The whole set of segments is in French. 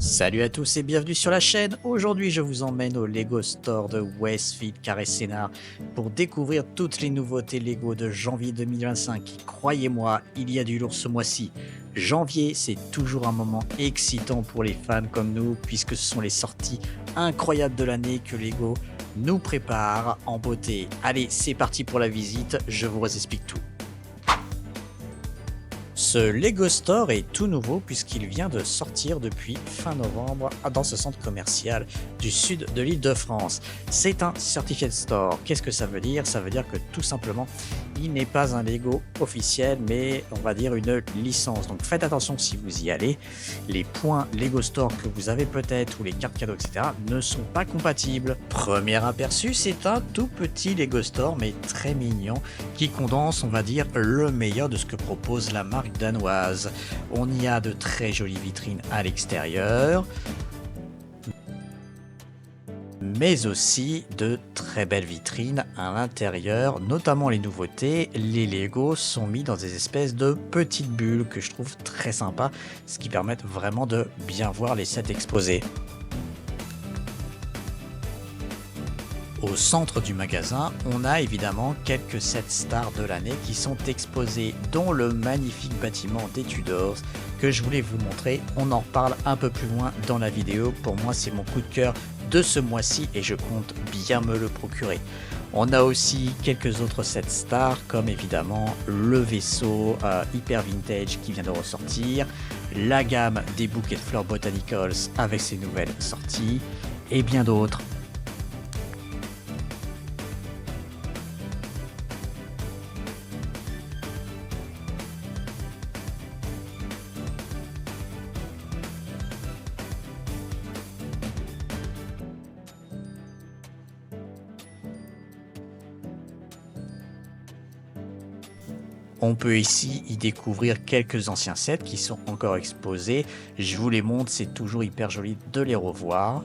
Salut à tous et bienvenue sur la chaîne. Aujourd'hui, je vous emmène au Lego Store de Westfield Carré Sénart pour découvrir toutes les nouveautés Lego de janvier 2025. Croyez-moi, il y a du lourd ce mois-ci. Janvier, c'est toujours un moment excitant pour les fans comme nous puisque ce sont les sorties incroyables de l'année que Lego nous prépare en beauté. Allez, c'est parti pour la visite, je vous explique tout. Ce Lego Store est tout nouveau puisqu'il vient de sortir depuis fin novembre dans ce centre commercial du sud de l'Île-de-France. C'est un Certified Store. Qu'est-ce que ça veut dire? Ça veut dire que tout simplement, il n'est pas un Lego officiel, mais on va dire une licence. Donc faites attention si vous y allez. Les points Lego Store que vous avez peut-être ou les cartes cadeaux, etc. ne sont pas compatibles. Premier aperçu, c'est un tout petit Lego Store, mais très mignon, qui condense, on va dire, le meilleur de ce que propose la marque danoise. On y a de très jolies vitrines à l'extérieur, mais aussi de très belles vitrines à l'intérieur, notamment les nouveautés. Les Lego sont mis dans des espèces de petites bulles que je trouve très sympa, ce qui permet vraiment de bien voir les sets exposés. Au centre du magasin, on a évidemment quelques sets stars de l'année qui sont exposés, dont le magnifique bâtiment des Tudors que je voulais vous montrer. On en reparle un peu plus loin dans la vidéo. Pour moi, c'est mon coup de cœur de ce mois-ci et je compte bien me le procurer. On a aussi quelques autres sets stars comme évidemment le vaisseau hyper vintage qui vient de ressortir, la gamme des bouquets de fleurs botanicals avec ses nouvelles sorties et bien d'autres. On peut ici y découvrir quelques anciens sets qui sont encore exposés. Je vous les montre, c'est toujours hyper joli de les revoir.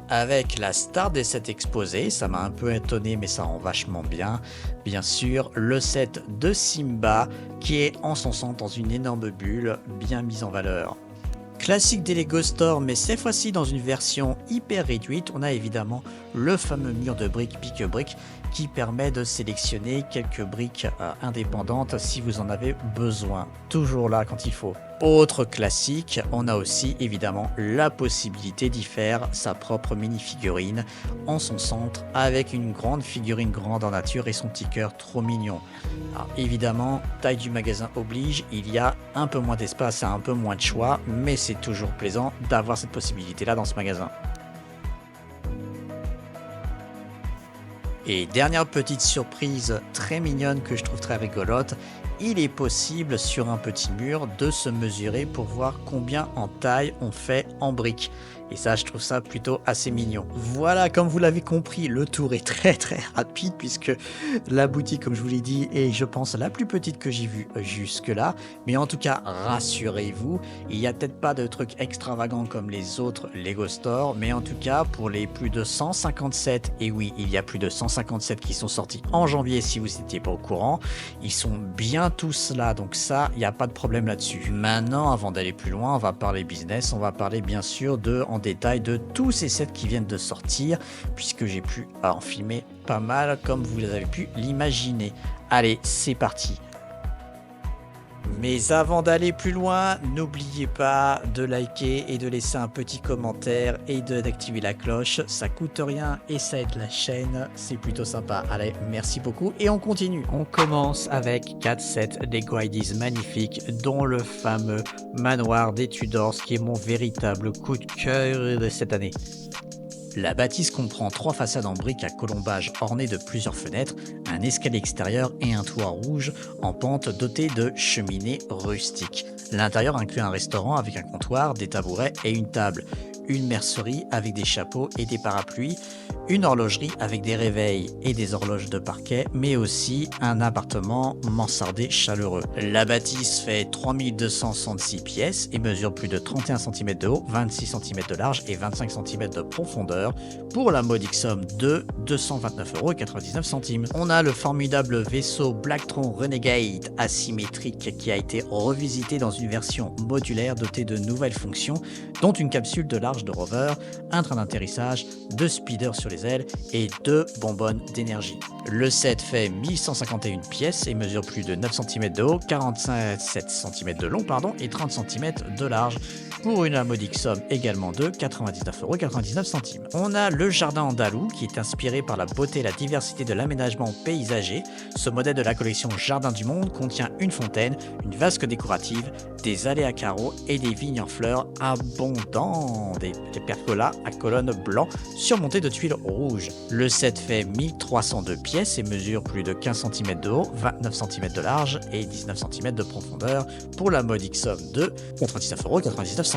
Avec la star des sets exposés, ça m'a un peu étonné mais ça rend vachement bien. Bien sûr, le set de Simba qui est en son centre dans une énorme bulle bien mise en valeur. Classique des Lego Store, mais cette fois-ci dans une version hyper réduite, on a évidemment le fameux mur de briques pique-briques qui permet de sélectionner quelques briques indépendantes si vous en avez besoin. Toujours là quand il faut. Autre classique, on a aussi évidemment la possibilité d'y faire sa propre mini-figurine en son centre avec une grande figurine grande en nature et son petit cœur trop mignon. Alors évidemment, taille du magasin oblige, il y a un peu moins d'espace et un peu moins de choix, mais c'est toujours plaisant d'avoir cette possibilité-là dans ce magasin. Et dernière petite surprise très mignonne que je trouve très rigolote, il est possible sur un petit mur de se mesurer pour voir combien en taille on fait en briques. Et ça, je trouve ça plutôt assez mignon. Voilà, comme vous l'avez compris, le tour est très rapide puisque la boutique, comme je vous l'ai dit, est, je pense, la plus petite que j'ai vue jusque-là. Mais en tout cas, rassurez-vous, il n'y a peut-être pas de trucs extravagants comme les autres Lego Store, mais en tout cas, pour les plus de 157, et oui, il y a plus de 157 qui sont sortis en janvier si vous n'étiez pas au courant, ils sont bien tous là, donc ça, il n'y a pas de problème là-dessus. Maintenant, avant d'aller plus loin, on va parler business, on va parler bien sûr en détail de tous ces sets qui viennent de sortir, puisque j'ai pu en filmer pas mal, comme vous avez pu l'imaginer. Allez, c'est parti. Mais avant d'aller plus loin, n'oubliez pas de liker et de laisser un petit commentaire et d'activer la cloche. Ça coûte rien et ça aide la chaîne. C'est plutôt sympa. Allez, merci beaucoup et on continue. On commence avec 4 sets Lego Ideas magnifiques, dont le fameux manoir des Tudors qui est mon véritable coup de cœur de cette année. La bâtisse comprend 3 façades en briques à colombage ornées de plusieurs fenêtres, un escalier extérieur et un toit rouge en pente doté de cheminées rustiques. L'intérieur inclut un restaurant avec un comptoir, des tabourets et une table, une mercerie avec des chapeaux et des parapluies, une horlogerie avec des réveils et des horloges de parquet, mais aussi un appartement mansardé chaleureux. La bâtisse fait 3266 pièces et mesure plus de 31 cm de haut, 26 cm de large et 25 cm de profondeur pour la modique somme de 229,99 €. On a le formidable vaisseau Blacktron Renegade asymétrique qui a été revisité dans une version modulaire dotée de nouvelles fonctions, dont une capsule de large de rover, un train d'atterrissage, 2 speeders sur les ailes et 2 bonbonnes d'énergie. Le set fait 1151 pièces et mesure plus de 9 cm de haut, 47 cm de long et 30 cm de large pour une modique somme également de 99,99 €. On a le jardin andalou qui est inspiré par la beauté et la diversité de l'aménagement paysager. Ce modèle de la collection Jardin du Monde contient une fontaine, une vasque décorative, des allées à carreaux et des vignes en fleurs abondants, des pergolas à colonnes blancs surmontés de tuiles rouges. Le set fait 1302 pièces et mesure plus de 15 cm de haut, 29 cm de large et 19 cm de profondeur pour la modique somme de 99,99 €.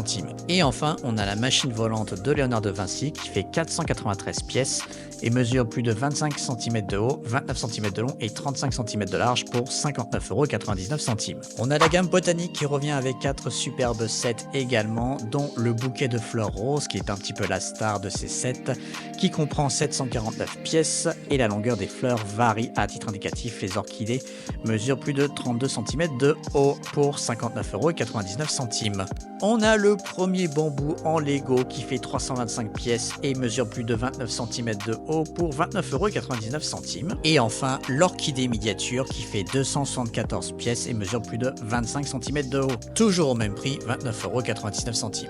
Et enfin, on a la machine volante de Léonard de Vinci qui fait 493 pièces et mesure plus de 25 cm de haut, 29 cm de long et 35 cm de large pour 59,99 €. On a la gamme botanique qui revient avec 4 superbes sets également, dont le bouquet de fleurs roses qui est un petit peu la star de ces sets, qui comprend 749 pièces et la longueur des fleurs varie. À titre indicatif, les orchidées mesurent plus de 32 cm de haut pour 59,99 €. On a le premier bambou en Lego qui fait 325 pièces et mesure plus de 29 cm de haut pour 29,99 €. Et enfin, l'orchidée miniature qui fait 274 pièces et mesure plus de 25 cm de haut. Toujours au même prix, 29,99 €.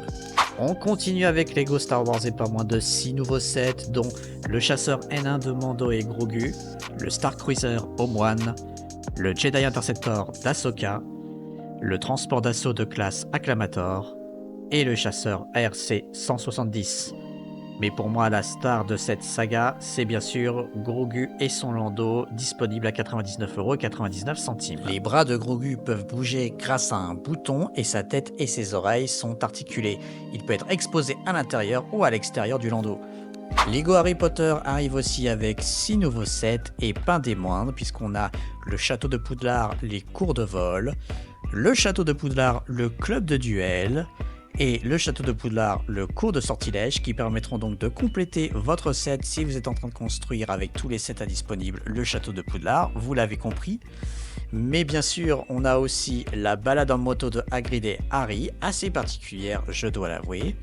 On continue avec Lego Star Wars et pas moins de 6 nouveaux sets, dont le chasseur N1 de Mando et Grogu, le Star Cruiser Obi-Wan, le Jedi Interceptor d'Ahsoka, le transport d'assaut de classe Acclamator et le chasseur ARC-170. Mais pour moi, la star de cette saga, c'est bien sûr Grogu et son Lando, disponible à 99,99 €. Les bras de Grogu peuvent bouger grâce à un bouton et sa tête et ses oreilles sont articulées. Il peut être exposé à l'intérieur ou à l'extérieur du Lando. Lego Harry Potter arrive aussi avec 6 nouveaux sets et pas des moindres, puisqu'on a le château de Poudlard, les cours de vol, le château de Poudlard, le club de duel, et le château de Poudlard, le cours de sortilège, qui permettront donc de compléter votre set si vous êtes en train de construire avec tous les sets disponibles le château de Poudlard, vous l'avez compris. Mais bien sûr, on a aussi la balade en moto de Hagrid et Harry, assez particulière, je dois l'avouer.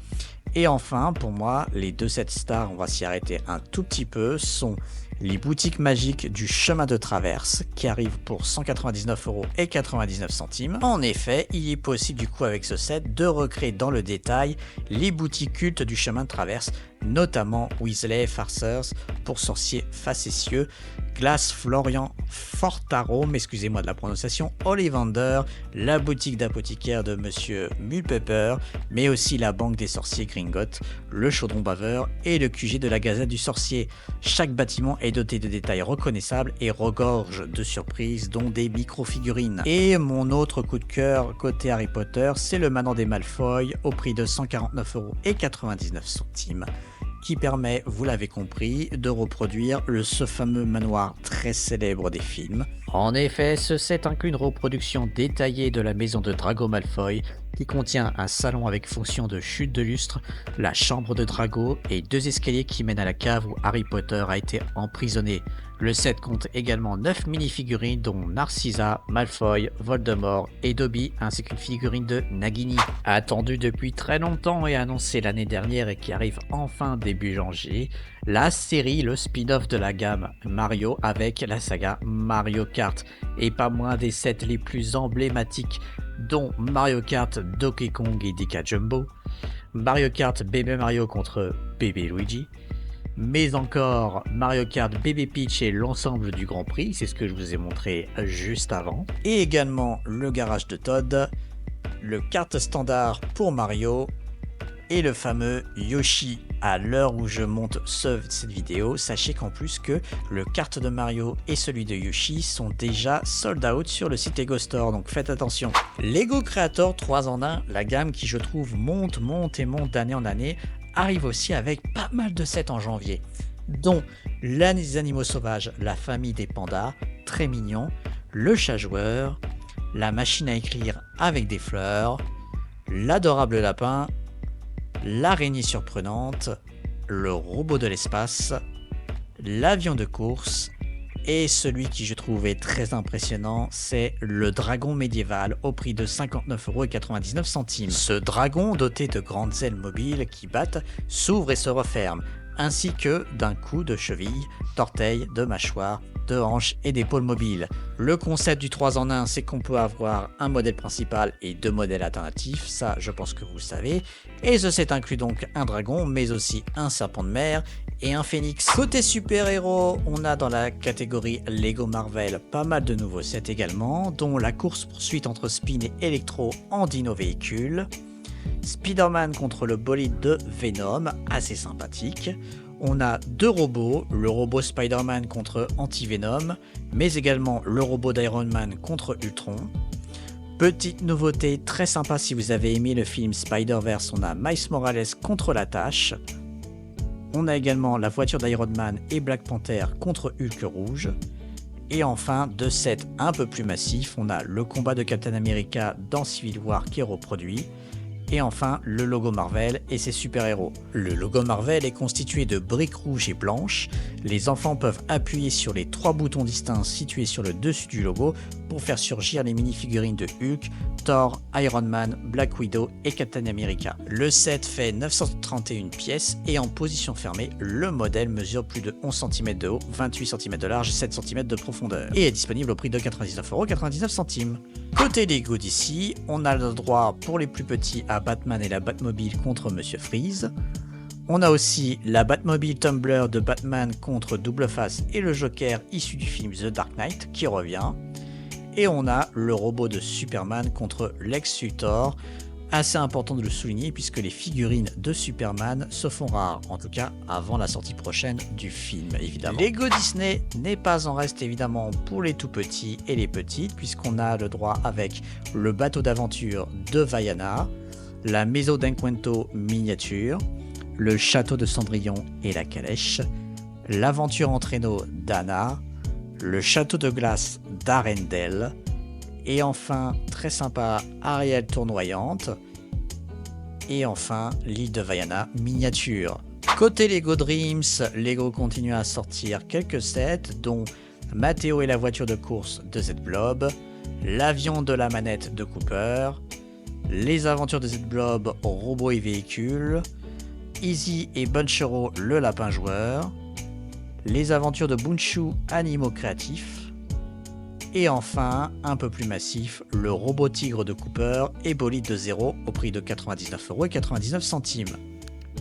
Et enfin, pour moi, les 2 sets stars, on va s'y arrêter un tout petit peu, sont les boutiques magiques du chemin de traverse qui arrivent pour 199,99 €. En effet, il est possible du coup avec ce set de recréer dans le détail les boutiques cultes du chemin de traverse, notamment Weasley Farceurs pour sorciers facétieux, Glace Florian Fortarome, excusez-moi de la prononciation, Ollivander, la boutique d'apothicaire de Monsieur Mulpepper, mais aussi la banque des sorciers Gringotts, le chaudron baveur et le QG de la Gazette du Sorcier. Chaque bâtiment est doté de détails reconnaissables et regorge de surprises, dont des micro-figurines. Et mon autre coup de cœur côté Harry Potter, c'est le Manoir des Malfoy au prix de 149,99 €, qui permet, vous l'avez compris, de reproduire ce fameux manoir très célèbre des films. En effet, ce set inclut une reproduction détaillée de la maison de Drago Malfoy, qui contient un salon avec fonction de chute de lustre, la chambre de Drago et 2 escaliers qui mènent à la cave où Harry Potter a été emprisonné. Le set compte également 9 mini-figurines dont Narcissa, Malfoy, Voldemort et Dobby, ainsi qu'une figurine de Nagini. Attendue depuis très longtemps et annoncée l'année dernière et qui arrive enfin début janvier, la série, le spin-off de la gamme Mario avec la saga Mario Kart, et pas moins des sets les plus emblématiques, dont Mario Kart Donkey Kong et Dika Jumbo, Mario Kart Baby Mario contre Bébé Luigi, mais encore Mario Kart Baby Peach et l'ensemble du Grand Prix, c'est ce que je vous ai montré juste avant, et également le garage de Todd, le kart standard pour Mario, et le fameux Yoshi. À l'heure où je monte cette vidéo, sachez qu'en plus que le kart de Mario et celui de Yoshi sont déjà sold out sur le site Lego Store, donc faites attention. Lego Creator 3 en 1, la gamme qui je trouve monte d'année en année, arrive aussi avec pas mal de sets en janvier. dont les animaux sauvages, la famille des pandas, très mignon, le chat joueur, la machine à écrire avec des fleurs, l'adorable lapin, l'araignée surprenante, le robot de l'espace, l'avion de course, et celui qui je trouvais très impressionnant, c'est le dragon médiéval au prix de 59,99 €. Ce dragon doté de grandes ailes mobiles qui battent, s'ouvre et se referme, ainsi que d'un coup de cheville, d'orteil, de mâchoire, de hanches et d'épaules mobiles. Le concept du 3 en 1, c'est qu'on peut avoir un modèle principal et 2 modèles alternatifs, ça je pense que vous le savez, et ce set inclut donc un dragon, mais aussi un serpent de mer et un phénix. Côté super-héros, on a dans la catégorie Lego Marvel pas mal de nouveaux sets également, dont la course-poursuite entre Spin et Electro en dino véhicule, Spider-Man contre le bolide de Venom, assez sympathique. On a 2 robots, le robot Spider-Man contre Anti-Venom, mais également le robot d'Iron Man contre Ultron. Petite nouveauté très sympa si vous avez aimé le film Spider-Verse, on a Miles Morales contre la Tâche. On a également la voiture d'Iron Man et Black Panther contre Hulk rouge. Et enfin, 2 sets un peu plus massifs, on a le combat de Captain America dans Civil War qui est reproduit. Et enfin, le logo Marvel et ses super-héros. Le logo Marvel est constitué de briques rouges et blanches. Les enfants peuvent appuyer sur les 3 boutons distincts situés sur le dessus du logo pour faire surgir les mini-figurines de Hulk, Thor, Iron Man, Black Widow et Captain America. Le set fait 931 pièces et en position fermée, le modèle mesure plus de 11 cm de haut, 28 cm de large et 7 cm de profondeur. Et est disponible au prix de 99,99 €. Côté Lego d'ici, on a le droit pour les plus petits à Batman et la Batmobile contre Monsieur Freeze. On a aussi la Batmobile Tumbler de Batman contre Double Face et le Joker issu du film The Dark Knight qui revient. Et on a le robot de Superman contre Lex Luthor. Assez important de le souligner puisque les figurines de Superman se font rares, en tout cas avant la sortie prochaine du film évidemment. Lego Disney n'est pas en reste évidemment pour les tout petits et les petites puisqu'on a le droit avec le bateau d'aventure de Vaiana, la Maison d'Encuentro miniature, le château de Cendrillon et la calèche, l'aventure en traîneau d'Anna, le château de glace d'Arendelle, et enfin, très sympa, Ariel tournoyante. Et enfin, l'île de Vaiana miniature. Côté Lego Dreams, Lego continue à sortir quelques sets, dont Matteo et la voiture de course de Z-Blob, l'avion de la manette de Cooper, les aventures de Z-Blob, robots et véhicules, Easy et Bunchero, le lapin joueur, les aventures de Bunchu, animaux créatifs, et enfin, un peu plus massif, le robot tigre de Cooper et bolide de Zero au prix de 99,99 €.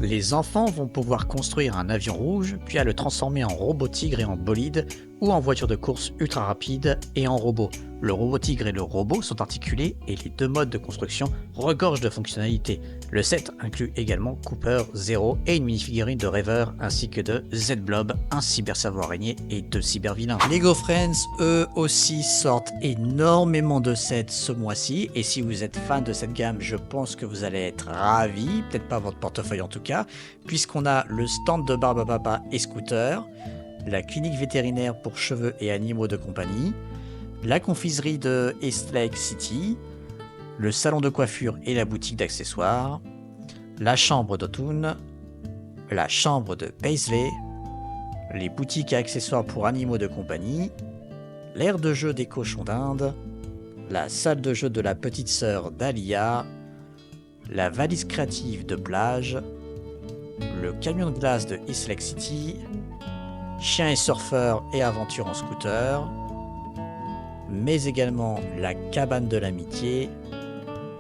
Les enfants vont pouvoir construire un avion rouge, puis à le transformer en robot tigre et en bolide, ou en voiture de course ultra rapide et en robot. Le robot tigre et le robot sont articulés et les 2 modes de construction regorgent de fonctionnalités. Le set inclut également Cooper, Zero et une mini-figurine de Rêveur ainsi que de Z-Blob, un cyber-cerveau araignée et 2 cyber-vilains. Lego Friends, eux aussi, sortent énormément de sets ce mois-ci et si vous êtes fan de cette gamme, je pense que vous allez être ravis, peut-être pas votre portefeuille en tout cas, puisqu'on a le stand de Barbapapa et Scooter, la clinique vétérinaire pour cheveux et animaux de compagnie, la confiserie de Eastlake City, le salon de coiffure et la boutique d'accessoires, la chambre d'Otun, la chambre de Paisley, les boutiques à accessoires pour animaux de compagnie, l'aire de jeu des cochons d'Inde, la salle de jeu de la petite sœur d'Alia, la valise créative de plage, le camion de glace de Eastlake City, chien et surfeur et aventure en scooter, mais également la cabane de l'amitié,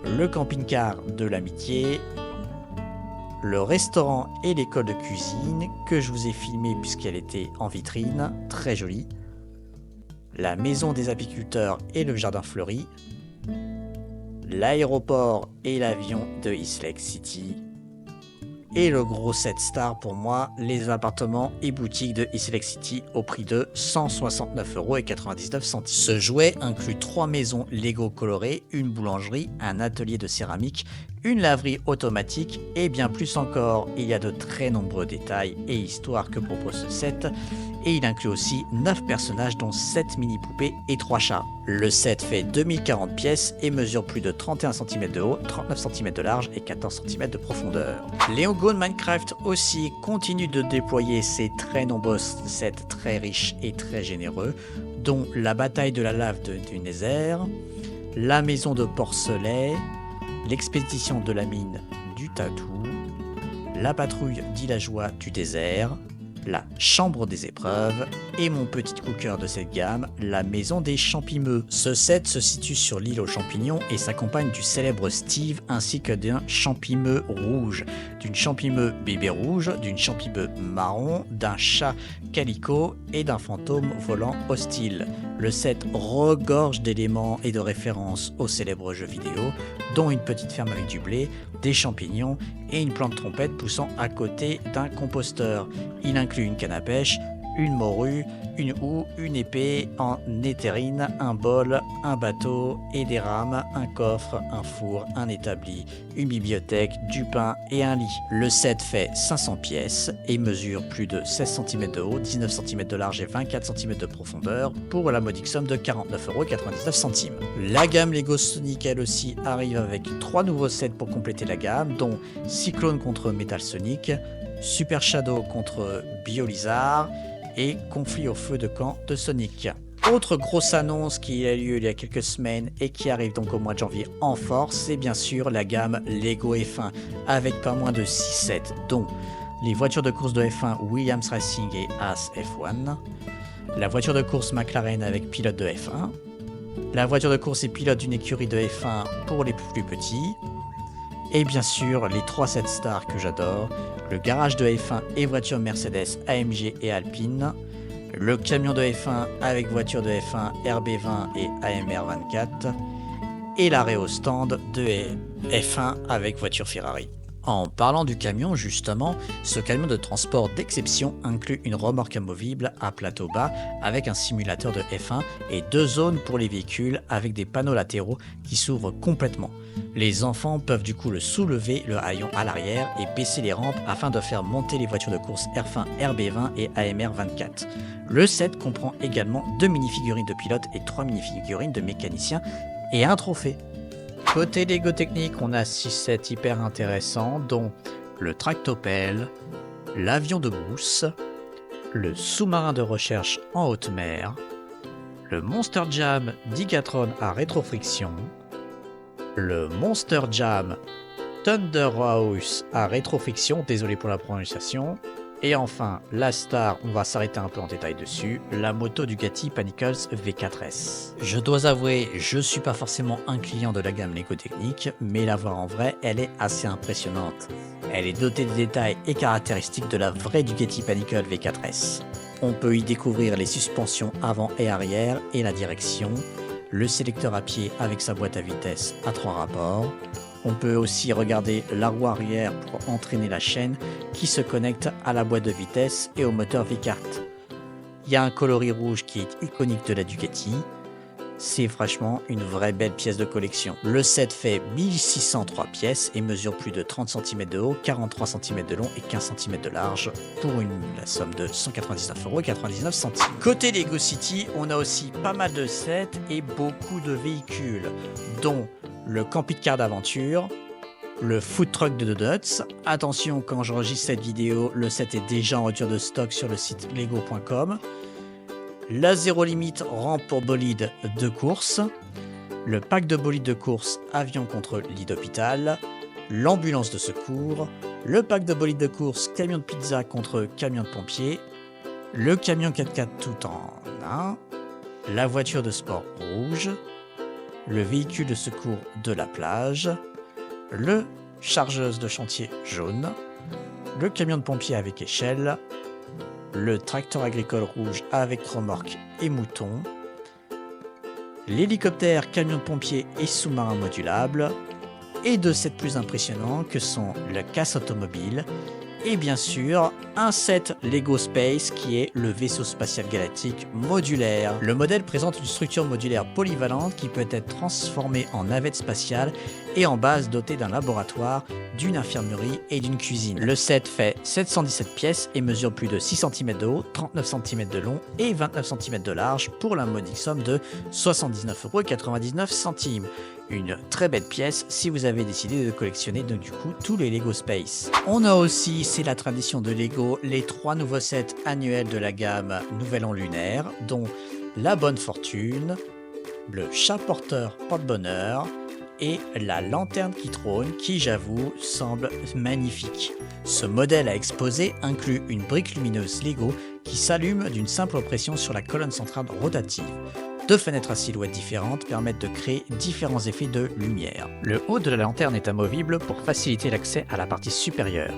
le camping-car de l'amitié, le restaurant et l'école de cuisine que je vous ai filmé puisqu'elle était en vitrine, très jolie, la maison des apiculteurs et le jardin fleuri, l'aéroport et l'avion de Eastlake City, Et le gros set star pour moi, les appartements et boutiques de Iselect City au prix de 169,99 €. Ce jouet inclut 3 maisons Lego colorées, une boulangerie, un atelier de céramique, une laverie automatique et bien plus encore. Il y a de très nombreux détails et histoires que propose ce set et il inclut aussi 9 personnages dont 7 mini-poupées et 3 chats. Le set fait 2040 pièces et mesure plus de 31 cm de haut, 39 cm de large et 14 cm de profondeur. Lego Minecraft aussi continue de déployer ses très nombreux sets très riches et très généreux, dont la bataille de la lave du Nether, la maison de Porcelet, l'expédition de la mine du Tatou, la patrouille villageois du désert, la chambre des épreuves et mon petit coup cœur de cette gamme, la maison des champimeux. Ce set se situe sur l'île aux champignons et s'accompagne du célèbre Steve ainsi que d'un champimeux rouge, d'une champimeux bébé rouge, d'une champimeux marron, d'un chat calico et d'un fantôme volant hostile. Le set regorge d'éléments et de références aux célèbres jeux vidéo, dont une petite ferme avec du blé, des champignons et une plante trompette poussant à côté d'un composteur. Il inclut une canne à pêche, une morue, une houe, une épée en néthérine, un bol, un bateau et des rames, un coffre, un four, un établi, une bibliothèque, du pain et un lit. Le set fait 500 pièces et mesure plus de 16 cm de haut, 19 cm de large et 24 cm de profondeur pour la modique somme de 49,99 €. La gamme Lego Sonic elle aussi arrive avec 3 nouveaux sets pour compléter la gamme, dont Cyclone contre Metal Sonic, Super Shadow contre Biolizard et Conflit au feu de camp de Sonic. Autre grosse annonce qui a lieu il y a quelques semaines et qui arrive donc au mois de janvier en force, c'est bien sûr la gamme Lego F1 avec pas moins de 6 sets, dont les voitures de course de F1 Williams Racing et Haas F1, la voiture de course McLaren avec pilote de F1, la voiture de course et pilote d'une écurie de F1 pour les plus petits, et bien sûr les 3 sets stars que j'adore, le garage de F1 et voiture Mercedes, AMG et Alpine, le camion de F1 avec voiture de F1 RB20 et AMR24, et l'arrêt au stand de F1 avec voiture Ferrari. En parlant du camion justement, ce camion de transport d'exception inclut une remorque amovible à plateau bas avec un simulateur de F1 et 2 zones pour les véhicules avec des panneaux latéraux qui s'ouvrent complètement. Les enfants peuvent du coup le soulever le haillon à l'arrière et baisser les rampes afin de faire monter les voitures de course R1, RB20 et AMR24. Le set comprend également 2 mini-figurines de pilotes et 3 mini-figurines de mécaniciens et un trophée. Côté Lego Technique, on a 6 sets hyper intéressants, dont le tractopelle, l'avion de mousse, le sous-marin de recherche en haute mer, le Monster Jam Gigatron à rétrofriction, le Monster Jam Thunderhouse à rétrofriction, désolé pour la prononciation, et enfin, la star, on va s'arrêter un peu en détail dessus, la moto Ducati Panicles V4S. Je dois avouer, je suis pas forcément un client de la gamme Lego Technique, mais la voir en vrai, elle est assez impressionnante. Elle est dotée des détails et caractéristiques de la vraie Ducati Panicle V4S. On peut y découvrir les suspensions avant et arrière et la direction, le sélecteur à pied avec sa boîte à vitesse à 3 rapports. On peut aussi regarder la roue arrière pour entraîner la chaîne qui se connecte à la boîte de vitesse et au moteur V-Kart. Il y a un coloris rouge qui est iconique de la Ducati. C'est franchement une vraie belle pièce de collection. Le set fait 1603 pièces et mesure plus de 30 cm de haut, 43 cm de long et 15 cm de large pour la somme de 199,99 €. Côté Lego City, on a aussi pas mal de sets et beaucoup de véhicules, dont le camping-car d'aventure, le food truck de Donuts. Attention, quand j'enregistre cette vidéo, le set est déjà en rupture de stock sur le site lego.com. La zéro limite rampe pour bolide de course, le pack de bolide de course avion contre lit d'hôpital, l'ambulance de secours, le pack de bolide de course camion de pizza contre camion de pompier, le camion 4x4 tout en un, la voiture de sport rouge, le véhicule de secours de la plage, le chargeuse de chantier jaune, le camion de pompier avec échelle, le tracteur agricole rouge avec remorque et mouton, l'hélicoptère camion de pompier et sous-marin modulable, et deux sets plus impressionnants que sont le casse automobile et bien sûr un set Lego Space qui est le vaisseau spatial galactique modulaire. Le modèle présente une structure modulaire polyvalente qui peut être transformée en navette spatiale et en base dotée d'un laboratoire, d'une infirmerie et d'une cuisine. Le set fait 717 pièces et mesure plus de 6 cm de haut, 39 cm de long et 29 cm de large pour la modique somme de 79,99 €. Une très belle pièce si vous avez décidé de collectionner donc du coup tous les Lego Space. On a aussi, c'est la tradition de Lego, les 3 nouveaux sets annuels de la gamme Nouvel An Lunaire, dont la Bonne Fortune, le chat porteur porte-bonheur et la lanterne qui trône qui, j'avoue, semble magnifique. Ce modèle à exposer inclut une brique lumineuse Lego qui s'allume d'une simple pression sur la colonne centrale rotative. Deux fenêtres à silhouettes différentes permettent de créer différents effets de lumière. Le haut de la lanterne est amovible pour faciliter l'accès à la partie supérieure,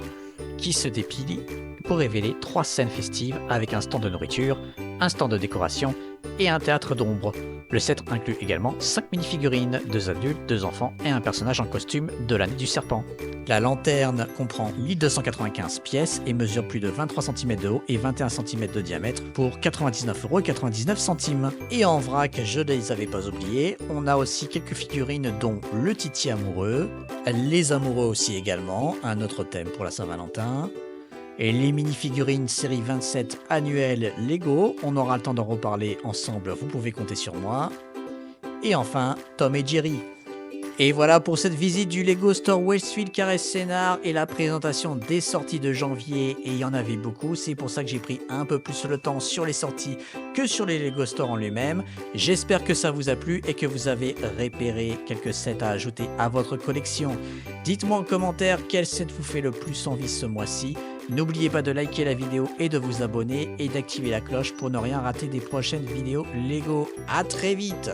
qui se déplie pour révéler 3 scènes festives avec un stand de nourriture, un stand de décoration et un théâtre d'ombre. Le set inclut également 5 minifigurines, 2 adultes, 2 enfants et un personnage en costume de l'année du serpent. La lanterne comprend 1295 pièces et mesure plus de 23 cm de haut et 21 cm de diamètre pour 99,99 €. Et en vrac, je ne les avais pas oubliés, on a aussi quelques figurines dont le Titi amoureux, les amoureux aussi également, un autre thème pour la Saint-Valentin. Et les mini-figurines série 27 annuelles Lego, on aura le temps d'en reparler ensemble, vous pouvez compter sur moi. Et enfin, Tom et Jerry. Et voilà pour cette visite du Lego Store Westfield Carré Sénart et la présentation des sorties de janvier, et il y en avait beaucoup, c'est pour ça que j'ai pris un peu plus le temps sur les sorties que sur les Lego Store en lui-même. J'espère que ça vous a plu et que vous avez repéré quelques sets à ajouter à votre collection. Dites-moi en commentaire quel set vous fait le plus envie ce mois-ci. N'oubliez pas de liker la vidéo et de vous abonner et d'activer la cloche pour ne rien rater des prochaines vidéos Lego. À très vite!